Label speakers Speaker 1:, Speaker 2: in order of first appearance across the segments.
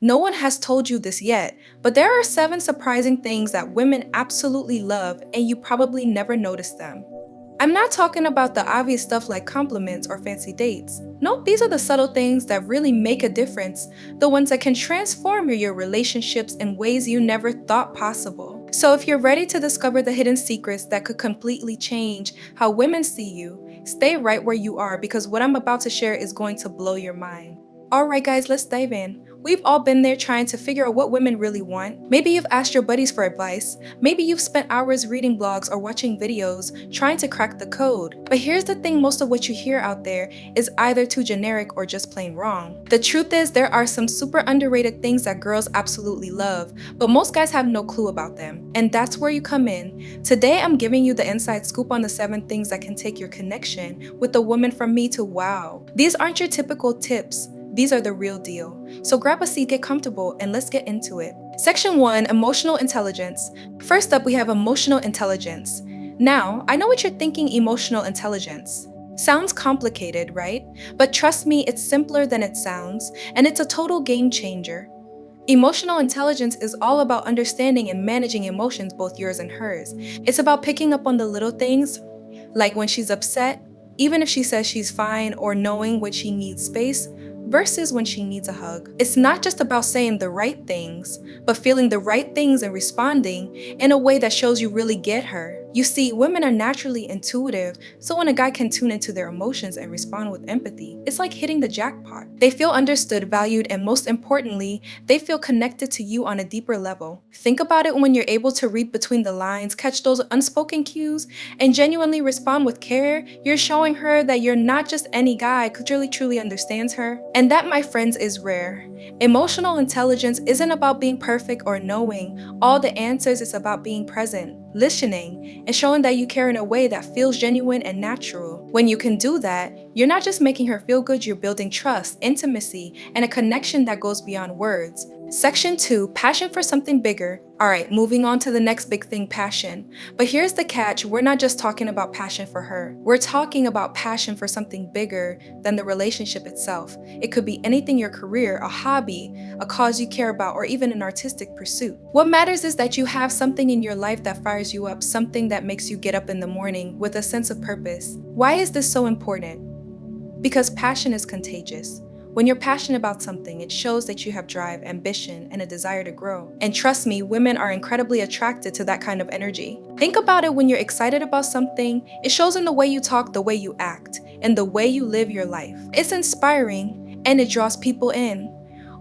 Speaker 1: No one has told you this yet, but there are 7 surprising things that women absolutely love and you probably never noticed them. I'm not talking about the obvious stuff like compliments or fancy dates. No, these are the subtle things that really make a difference, the ones that can transform your relationships in ways you never thought possible. So if you're ready to discover the hidden secrets that could completely change how women see you, stay right where you are because what I'm about to share is going to blow your mind. Alright guys, let's dive in. We've all been there trying to figure out what women really want. Maybe you've asked your buddies for advice. Maybe you've spent hours reading blogs or watching videos trying to crack the code. But here's the thing, most of what you hear out there is either too generic or just plain wrong. The truth is there are some super underrated things that girls absolutely love, but most guys have no clue about them. And that's where you come in. Today I'm giving you the inside scoop on the 7 things that can take your connection with a woman from me to wow. These aren't your typical tips. These are the real deal. So grab a seat, get comfortable, and let's get into it. Section 1, emotional intelligence. First up, we have emotional intelligence. Now, I know what you're thinking, emotional intelligence. Sounds complicated, right? But trust me, it's simpler than it sounds, and it's a total game changer. Emotional intelligence is all about understanding and managing emotions, both yours and hers. It's about picking up on the little things, like when she's upset, even if she says she's fine, or knowing when she needs space, versus when she needs a hug. It's not just about saying the right things, but feeling the right things and responding in a way that shows you really get her. You see, women are naturally intuitive, so when a guy can tune into their emotions and respond with empathy, it's like hitting the jackpot. They feel understood, valued, and most importantly, they feel connected to you on a deeper level. Think about it when you're able to read between the lines, catch those unspoken cues, and genuinely respond with care. You're showing her that you're not just any guy who truly understands her. And that, my friends, is rare. Emotional intelligence isn't about being perfect or knowing all the answers. It's about being present, listening, and showing that you care in a way that feels genuine and natural. When you can do that, you're not just making her feel good, you're building trust, intimacy, and a connection that goes beyond words. Section 2, passion for something bigger. Alright, moving on to the next big thing, passion. But here's the catch, we're not just talking about passion for her. We're talking about passion for something bigger than the relationship itself. It could be anything, your career, a hobby, a cause you care about, or even an artistic pursuit. What matters is that you have something in your life that fires you up, something that makes you get up in the morning with a sense of purpose. Why is this so important? Because passion is contagious. When you're passionate about something, it shows that you have drive, ambition, and a desire to grow. And trust me, women are incredibly attracted to that kind of energy. Think about it, when you're excited about something, it shows in the way you talk, the way you act, and the way you live your life. It's inspiring, and it draws people in.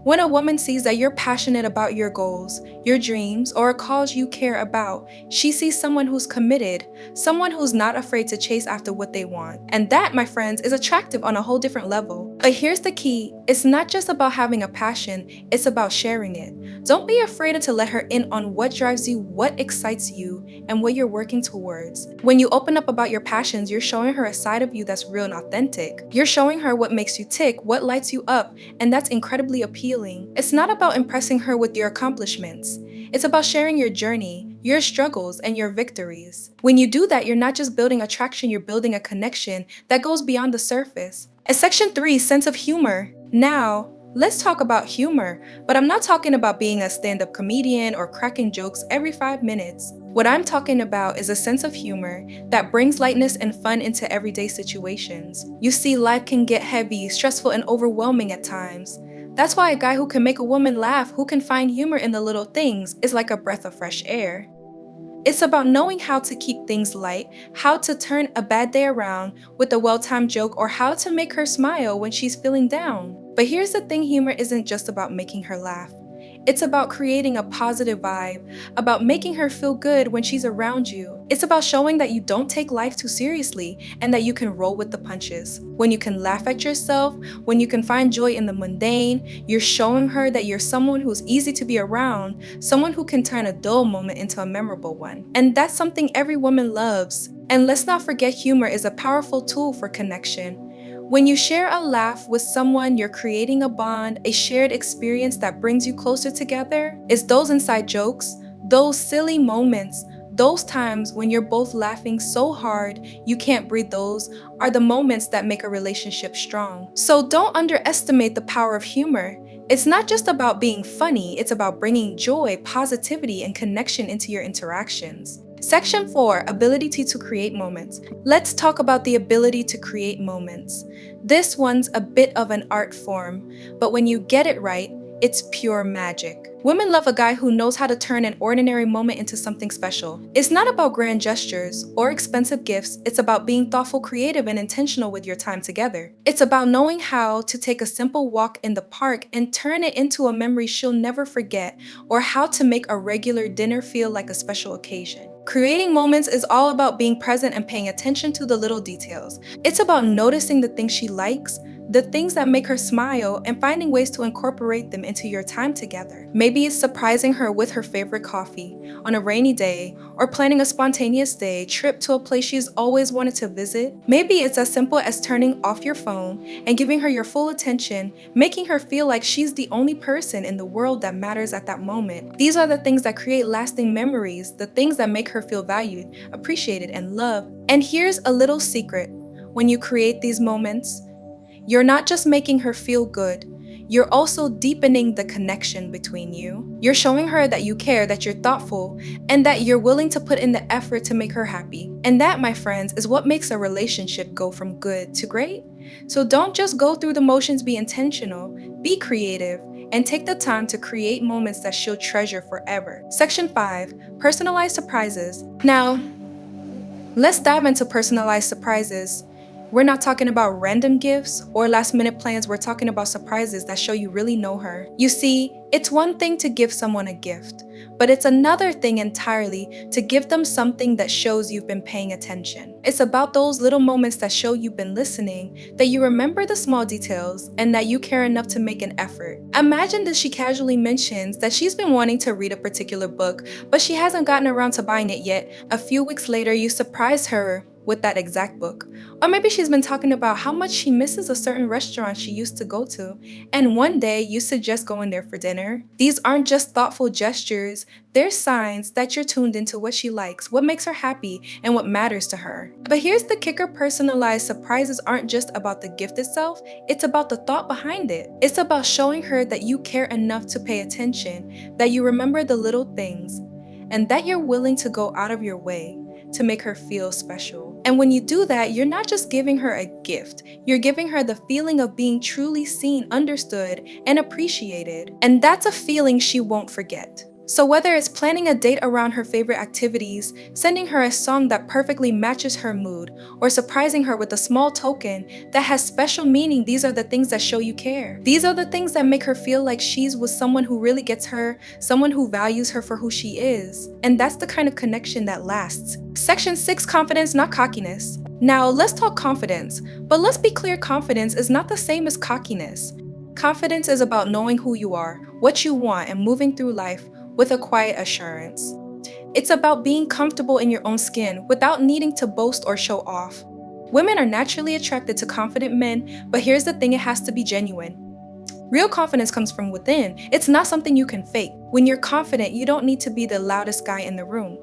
Speaker 1: When a woman sees that you're passionate about your goals, your dreams, or a cause you care about, she sees someone who's committed, someone who's not afraid to chase after what they want. And that, my friends, is attractive on a whole different level. But here's the key, it's not just about having a passion, it's about sharing it. Don't be afraid to let her in on what drives you, what excites you, and what you're working towards. When you open up about your passions, you're showing her a side of you that's real and authentic. You're showing her what makes you tick, what lights you up, and that's incredibly appealing. It's not about impressing her with your accomplishments. It's about sharing your journey, your struggles, and your victories. When you do that, you're not just building attraction, you're building a connection that goes beyond the surface. And section 3, sense of humor. Now, let's talk about humor, but I'm not talking about being a stand-up comedian or cracking jokes every 5 minutes. What I'm talking about is a sense of humor that brings lightness and fun into everyday situations. You see, life can get heavy, stressful, and overwhelming at times. That's why a guy who can make a woman laugh, who can find humor in the little things, is like a breath of fresh air. It's about knowing how to keep things light, how to turn a bad day around with a well-timed joke, or how to make her smile when she's feeling down. But here's the thing, humor isn't just about making her laugh. It's about creating a positive vibe, about making her feel good when she's around you. It's about showing that you don't take life too seriously and that you can roll with the punches. When you can laugh at yourself, when you can find joy in the mundane, you're showing her that you're someone who's easy to be around, someone who can turn a dull moment into a memorable one. And that's something every woman loves. And let's not forget, humor is a powerful tool for connection. When you share a laugh with someone, you're creating a bond, a shared experience that brings you closer together. It's those inside jokes, those silly moments, those times when you're both laughing so hard you can't breathe, those are the moments that make a relationship strong. So don't underestimate the power of humor. It's not just about being funny, it's about bringing joy, positivity, and connection into your interactions. Section 4, ability to create moments. Let's talk about the ability to create moments. This one's a bit of an art form, but when you get it right, it's pure magic. Women love a guy who knows how to turn an ordinary moment into something special. It's not about grand gestures or expensive gifts, it's about being thoughtful, creative, and intentional with your time together. It's about knowing how to take a simple walk in the park and turn it into a memory she'll never forget, or how to make a regular dinner feel like a special occasion. Creating moments is all about being present and paying attention to the little details. It's about noticing the things she likes, the things that make her smile, and finding ways to incorporate them into your time together. Maybe it's surprising her with her favorite coffee on a rainy day, or planning a spontaneous day trip to a place she's always wanted to visit. Maybe it's as simple as turning off your phone and giving her your full attention, making her feel like she's the only person in the world that matters at that moment. These are the things that create lasting memories, the things that make her feel valued, appreciated, and loved. And here's a little secret. When you create these moments, you're not just making her feel good, you're also deepening the connection between you. You're showing her that you care, that you're thoughtful, and that you're willing to put in the effort to make her happy. And that, my friends, is what makes a relationship go from good to great. So don't just go through the motions, be intentional, be creative, and take the time to create moments that she'll treasure forever. Section 5, personalized surprises. Now, let's dive into personalized surprises. We're not talking about random gifts or last-minute plans, we're talking about surprises that show you really know her. You see, it's one thing to give someone a gift, but it's another thing entirely to give them something that shows you've been paying attention. It's about those little moments that show you've been listening, that you remember the small details, and that you care enough to make an effort. Imagine that she casually mentions that she's been wanting to read a particular book, but she hasn't gotten around to buying it yet. A few weeks later, you surprise her with that exact book. Or maybe she's been talking about how much she misses a certain restaurant she used to go to, and one day you suggest going there for dinner. These aren't just thoughtful gestures, they're signs that you're tuned into what she likes, what makes her happy, and what matters to her. But here's the kicker, personalized surprises aren't just about the gift itself, it's about the thought behind it. It's about showing her that you care enough to pay attention, that you remember the little things, and that you're willing to go out of your way to make her feel special. And when you do that, you're not just giving her a gift, you're giving her the feeling of being truly seen, understood, and appreciated. And that's a feeling she won't forget. So whether it's planning a date around her favorite activities, sending her a song that perfectly matches her mood, or surprising her with a small token that has special meaning, these are the things that show you care. These are the things that make her feel like she's with someone who really gets her, someone who values her for who she is. And that's the kind of connection that lasts. Section 6, confidence, not cockiness. Now, let's talk confidence. But let's be clear, confidence is not the same as cockiness. Confidence is about knowing who you are, what you want, and moving through life with a quiet assurance. It's about being comfortable in your own skin without needing to boast or show off. Women are naturally attracted to confident men, but here's the thing, it has to be genuine. Real confidence comes from within. It's not something you can fake. When you're confident, you don't need to be the loudest guy in the room.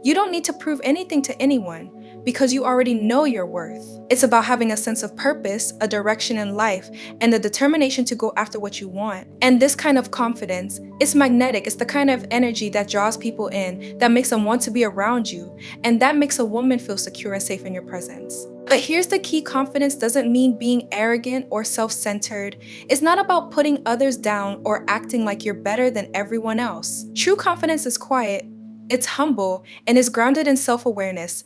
Speaker 1: You don't need to prove anything to anyone because you already know your worth. It's about having a sense of purpose, a direction in life, and the determination to go after what you want. And this kind of confidence is magnetic. It's the kind of energy that draws people in, that makes them want to be around you, and that makes a woman feel secure and safe in your presence. But here's the key, confidence doesn't mean being arrogant or self-centered. It's not about putting others down or acting like you're better than everyone else. True confidence is quiet, it's humble, and is grounded in self-awareness.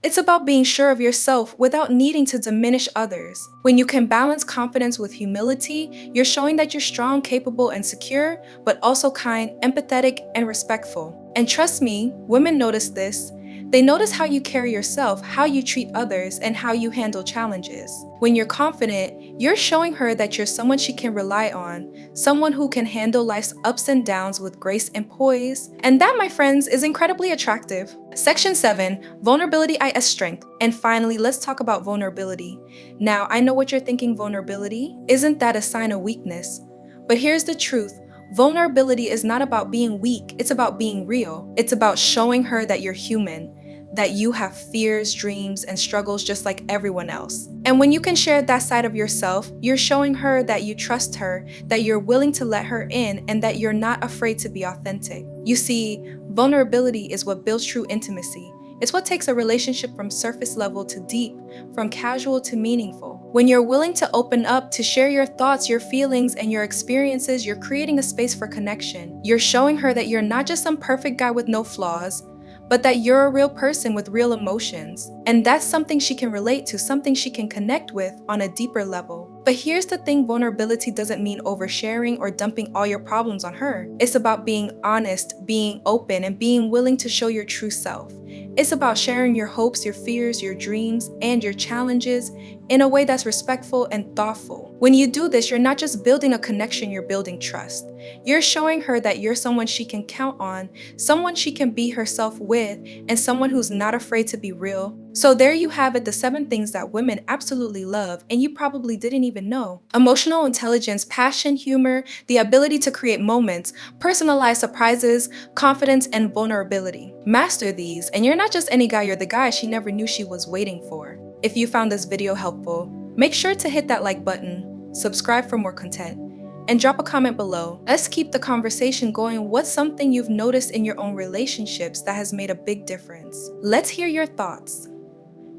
Speaker 1: It's about being sure of yourself without needing to diminish others. When you can balance confidence with humility, you're showing that you're strong, capable, and secure, but also kind, empathetic, and respectful. And trust me, women notice this. They notice how you carry yourself, how you treat others, and how you handle challenges. When you're confident, you're showing her that you're someone she can rely on, someone who can handle life's ups and downs with grace and poise. And that, my friends, is incredibly attractive. Section 7, vulnerability as strength. And finally, let's talk about vulnerability. Now, I know what you're thinking, vulnerability? Isn't that a sign of weakness? But here's the truth. Vulnerability is not about being weak, it's about being real. It's about showing her that you're human, that you have fears, dreams, and struggles just like everyone else. And when you can share that side of yourself, you're showing her that you trust her, that you're willing to let her in, and that you're not afraid to be authentic. You see, vulnerability is what builds true intimacy. It's what takes a relationship from surface level to deep, from casual to meaningful. When you're willing to open up, to share your thoughts, your feelings, and your experiences, you're creating a space for connection. You're showing her that you're not just some perfect guy with no flaws, but that you're a real person with real emotions. And that's something she can relate to, something she can connect with on a deeper level. But here's the thing, vulnerability doesn't mean oversharing or dumping all your problems on her. It's about being honest, being open, and being willing to show your true self. It's about sharing your hopes, your fears, your dreams, and your challenges in a way that's respectful and thoughtful. When you do this, you're not just building a connection, you're building trust. You're showing her that you're someone she can count on, someone she can be herself with, and someone who's not afraid to be real. So there you have it, the 7 things that women absolutely love and you probably didn't even know. Emotional intelligence, passion, humor, the ability to create moments, personalized surprises, confidence, and vulnerability. Master these, and you're not just any guy, you're the guy she never knew she was waiting for. If you found this video helpful, make sure to hit that like button, subscribe for more content, and drop a comment below. Let's keep the conversation going. What's something you've noticed in your own relationships that has made a big difference? Let's hear your thoughts.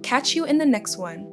Speaker 1: Catch you in the next one.